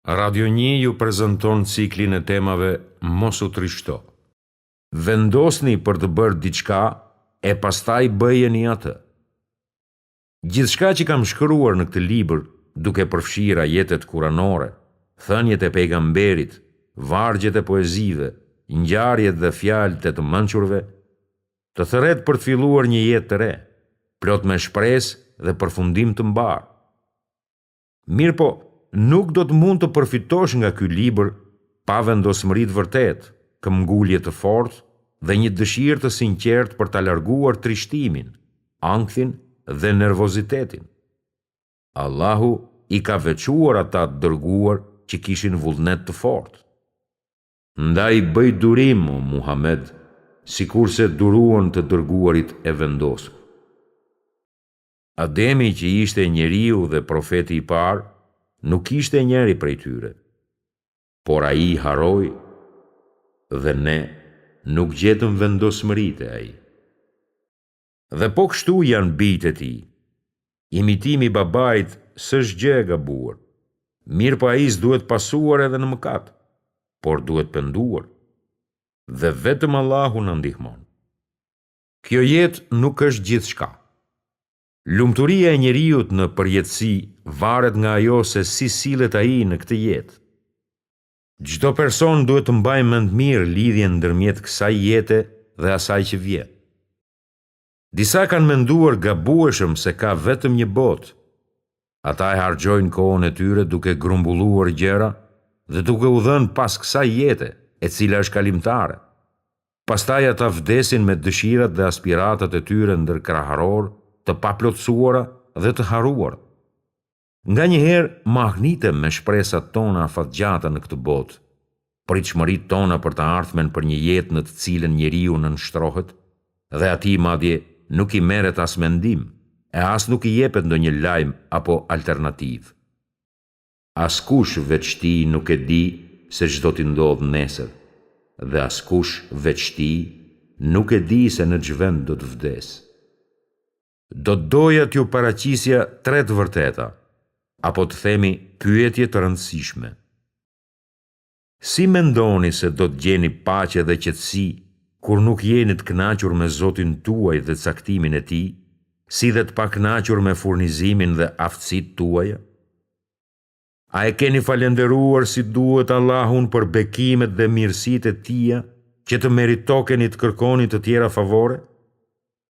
Radio 1 ju prezanton ciklin e temave Mos u trishto. Vendosni për të bërë diçka e pastaj bëjeni atë. Gjithçka që kam shkruar në këtë libër, duke përfshirë ajetet kuranore, thënjet e pejgamberit, vargjet e poezive, ngjarjet dhe fjalët e të mençurve, të thërret për të filluar një jetë të re, plot me shpresë dhe përfundim të mbar. Mirë po, nuk do të mund të përfitosh nga ky libër pa vendosmëri të vërtet, këmbgulje të fortë dhe një dëshirë të sinqertë për ta larguar trishtimin, ankthin dhe nervozitetin. Allahu i ka veçuar ata të dërguar që kishin vullnet të fortë. Ndaj bëj durim, o Muhammed, sikurse duruan të dërguarit e vendosur. Ademi, që ishte njeriu dhe profeti i parë, nuk ishte njeri prej tyre, por ai haroi dhe ne nuk gjetëm vendosmëritë e ai. Dhe po kështu janë bijtë e tij. Imitimi i babait s'është gjë e gabuar. Mirë po ai s'duhet pasuar edhe në mëkat, por duhet penduar. Dhe vetëm Allahu na ndihmon. Kjo jetë nuk është gjithçka. Lumturia e njeriut në përjetësi varet nga ajo se si sillet ai në këtë jetë. Çdo person duhet të mbajë mend mirë lidhjen ndërmjet kësaj jete dhe asaj që vjen. Disa kanë menduar gabueshëm se ka vetëm një botë. Ata e harxojnë kohën e tyre duke grumbulluar gjëra dhe duke u dhënë pas kësaj jete, e cila është kalimtare. Pastaj ata vdesin me dëshirat dhe aspiratat e tyre ndërkrahëror, të paplotësuara dhe të haruar. Nganjëherë mahnitem me shpresat tona afatgjata në këtë botë, pritshmëritë tona për të ardhmen për një jetë në të cilën njeriu nënshtrohet, dhe atij madje nuk i merret as mendim, e as nuk i jepet ndonjë lajm apo alternativë. Askush veç ti nuk e di se ç'do t'i ndodhë nesër, dhe askush veç ti nuk e di se në ç'vend do të vdes. Do të doja t'ju paraqisja 3 të vërteta, apo të themi pyetje të rëndësishme. Si mendoni se do të gjeni paqe dhe qetësi kur nuk jeni të kënaqur me Zotin tuaj dhe caktimin e tij, si dhe të pakënaqur me furnizimin dhe aftësitë tuaja? A e keni falenderuar si duhet Allahun për bekimet dhe mirësitë e tija që të meritokeni të kërkoni të tjera favore?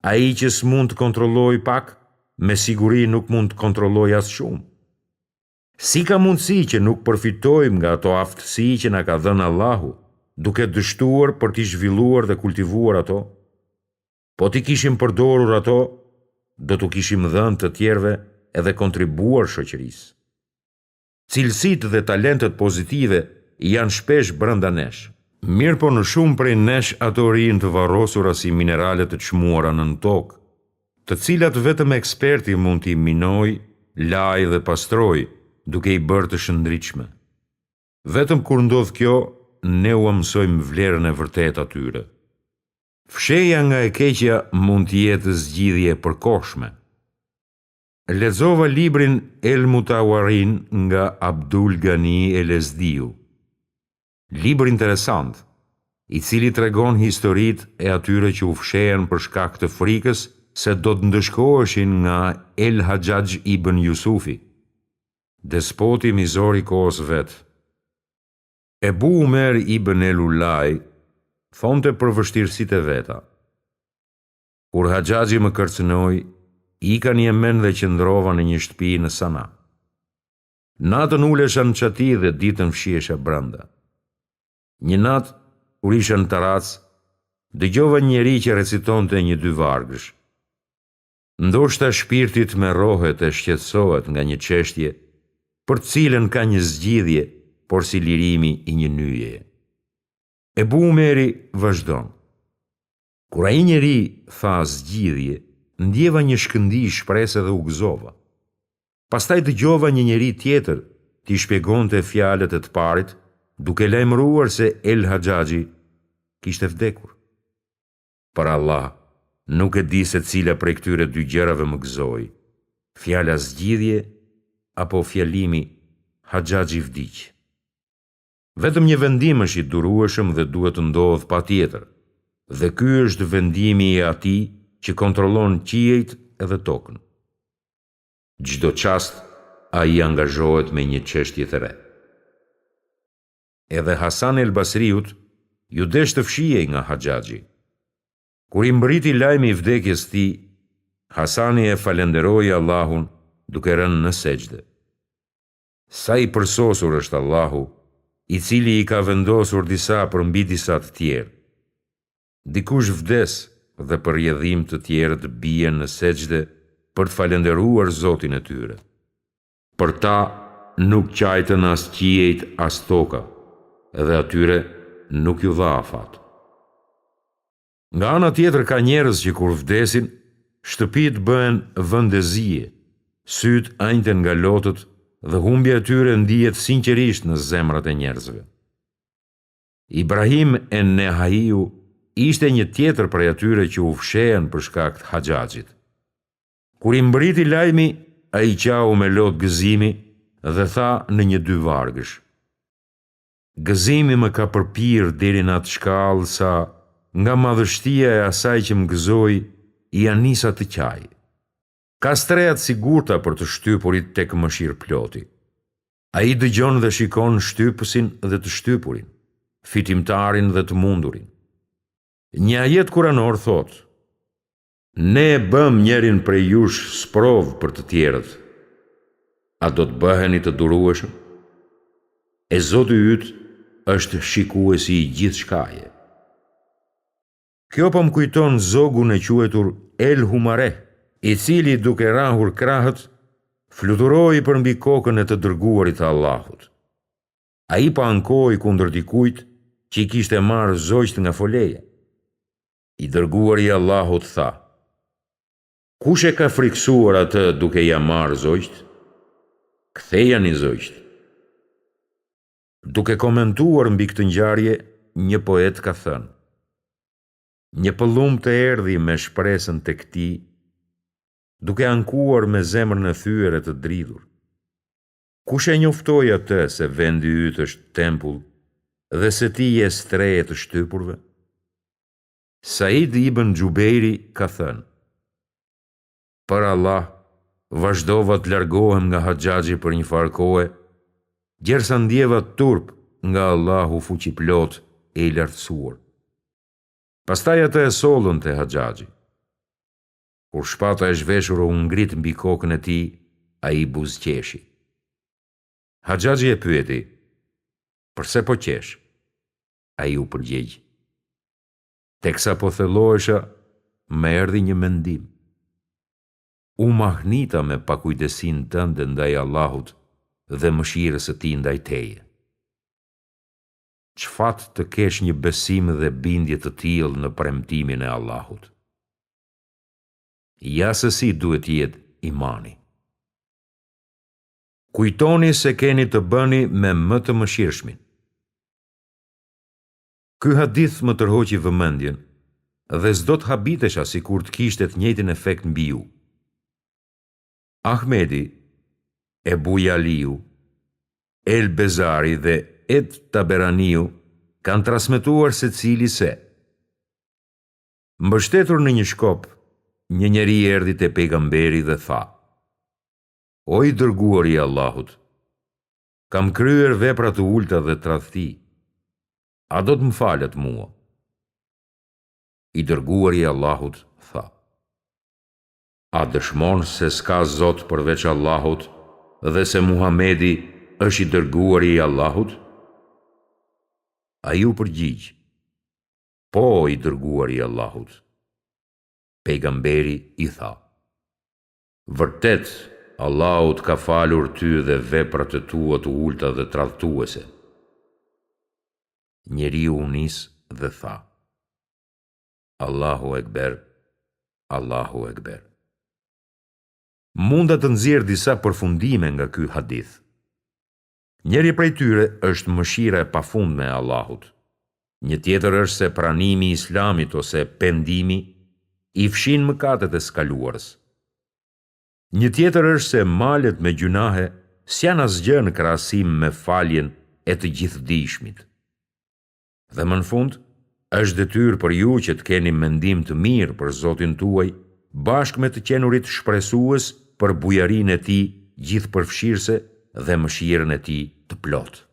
Ai që s'mund të kontrolloj pak, me siguri nuk mund të kontrolloj as shumë. Si ka mundësi që nuk përfitojmë nga ato aftësi që na ka dhënë Allahu, duke dështuar për t'i zhvilluar dhe kultivuar ato? Po t'i kishim përdorur ato, do t'u kishim dhënë të tjerëve edhe kontribuar shoqërisë. Cilësitë dhe talentet pozitive janë shpesh brenda nesh. Mirë po në shumë prej nesh ato rinë të varrosura si mineralet të çmuara nën tokë, të cilat vetëm eksperti mund t'i minoj, laj dhe pastroj, duke i bërë të shëndritshme. Vetëm kur ndodh kjo, ne u mësojmë vlerën e vërtetë atyre. Fsheja nga e keqja mund të jetë zgjidhje e përkohshme. Lexova librin El Mutawarin nga Abdul Ghani el-Ezdiu. Libër interesant, i cili tregon historitë e atyre që u fshehen për shkak të frikës se do të ndëshkoheshin nga El Hajjaj ibn Yusufi, despoti mizor i kohës vet. Ebu Umer ibn el-Ulaj thonte për vështirësitë e veta. Kur Hajjaji më kërcënoi, ika në Yemen dhe qëndrova në një shtëpi në Sana. Natën ulesha në çati dhe ditën fshihesha brenda. Një natë, kur isha në tarac, dëgjova një njeri që recitonte 1-2 vargësh. Ndoshta shpirtit me rohet e shqetësohet nga një çështje për cilën ka një zgjidhje, por si lirimi i një nyje. Ebu Umeri vazhdon. Kur ai njeri tha zgjidhje, ndjeva një shkëndij shpresë dhe u gëzova. Pastaj dëgjova një njeri tjetër t'i shpjegonte fjalët e të parit, duke lajmëruar se El Hajjaji kishte vdekur. Për Allah, nuk e di se cila prej këtyre 2 gjërave më gëzoi, fjala zgjidhje apo fjalimi Hajjaji vdiq. Vetëm një vendim është i durueshëm dhe duhet të ndodhë patjetër, dhe ky është vendimi i atij që kontrollon qiejt edhe tokën. Çdo çast ai angazhohet me një çështje të re. Edhe Hasan el Basriut ju desh të fshihej nga Haxhaxhi. Kur i mbriti lajmi i vdekjes tij, Hasani e falenderoi Allahun duke rënë në sejdë. Sa i përsosur është Allahu, i cili i ka vendosur disa përmbi disa të tjerë. Dikush vdes dhe për rrjedhim të tjerët bien në sejdë për të falenderuar Zotin e tyre. Për ta nuk qajtën as qiejt as toka, edhe atyre nuk ju dha afat. Nga ana tjetër ka njerëz që kur vdesin, shtëpitë bëhen vendezie, syt ajnten nga lotët dhe humbja e tyre ndihet sinqerisht në zemrat e njerëzve. Ibrahim en-Nehaiu ishte një tjetër prej atyre që u fshehen për shkak të Haxhaxhit. Kur i mbriti lajmi, ai qau me lot gëzimi dhe tha në një dy vargësh: Gëzimi më ka përpir deri në atë shkallë sa nga madhështia e asaj që më gëzoi, i anisa të qaj. Ka strehat sigurta për të shtypurit tek mëshirë ploti. Ai dëgjon dhe shikon shtypësin dhe të shtypurin, fitimtarin dhe të mundurin. Një ajet kuranor thot: Ne e bëm njerin prej jush sprov për të tjerët. A do të bëheni të durueshëm? E Zoti yt është shikuesi i gjithë shkaje. Kjo po më kujton zogun e quetur El Humareh, i cili duke rahur krahët, fluturoi përmbi kokën e të dërguarit të Allahut. Ai pa ankoi kundër dikujt që i kishte marrë zogjt nga foleja. I dërguari i Allahut tha: Kush e ka friksuar atë duke ja marrë zogjt? Kthejani zogjt. Duke komentuar mbi këtë ngjarje, një poet ka thënë: Një pëllum të erdhi me shpresën tek ti, duke ankuar me zemrën e thyer e të dridhur. Kush e njoftoi atë se vendi yt është tempull dhe se ti je streje të shtypurve? Said ibn Xhubeiri ka thënë: Për Allah, vazhdova të largohem nga Haxhaxhi për një farë kohe, gjersa ndjeva turp nga Allahu fuqiplot e i lartësuar. Pastaj atë e sollën te Haxhaxhi. Kur shpata e zhveshur u ngrit mbi kokën e tij, ai buzëqeshi. Haxhaxhi e pyeti: Përse po qesh? Ai u përgjigj: Teksa po thellohesha, më erdhi një mendim. U mahnita me pakujdesin tënde ndaj Allahut dhe mëshirës së tij ndaj teje. Çfat të kesh një besim dhe bindje të tillë në premtimin e Allahut. Ja se si duhet jetë imani. Kujtoni se keni të bëni me më të mëshirshmin. Ky hadith më tërhoqi vëmendjen dhe s'do të habitesha sikur të kishte të njëjtin efekt mbi ju. Ahmedi, Ebu Jaliu, El Bezari dhe Et Taberaniu kanë transmetuar secili se: Mbështetur në një shkop, një njeri erdhi te pejgamberi dhe tha: O i dërguari i Allahut, kam kryer vepra të ulta dhe tradhti. A do të më falet mua? I dërguari i Allahut tha: A dëshmon se s'ka Zot përveç Allahut dhe se Muhamedi është i dërguari i Allahut? Ai u përgjigj: Po, i dërguari i Allahut. Pejgamberi i tha: Vërtet, Allahu të ka falur ty dhe veprat e tua të ulta dhe tradhtuese. Njeriu u nis dhe tha: Allahu Ekber, Allahu Ekber. Munda të nxjerr disa përfundime nga ky hadith. Njëri prej tyre është mëshira e pafundme e Allahut. Një tjetër është se pranimi i Islamit ose pendimi i fshin mëkatet e skaluarës. Një tjetër është se malet me gjunahe s'janë asgjë në krahasim me faljen e të gjithdijshmit. Dhe më në fund, është detyrë për ju që të keni mendim të mirë për Zotin tuaj, bashkë me të qenurit shpresues për bujarinë e tij gjithëpërfshirëse dhe mëshirën e tij të plotë.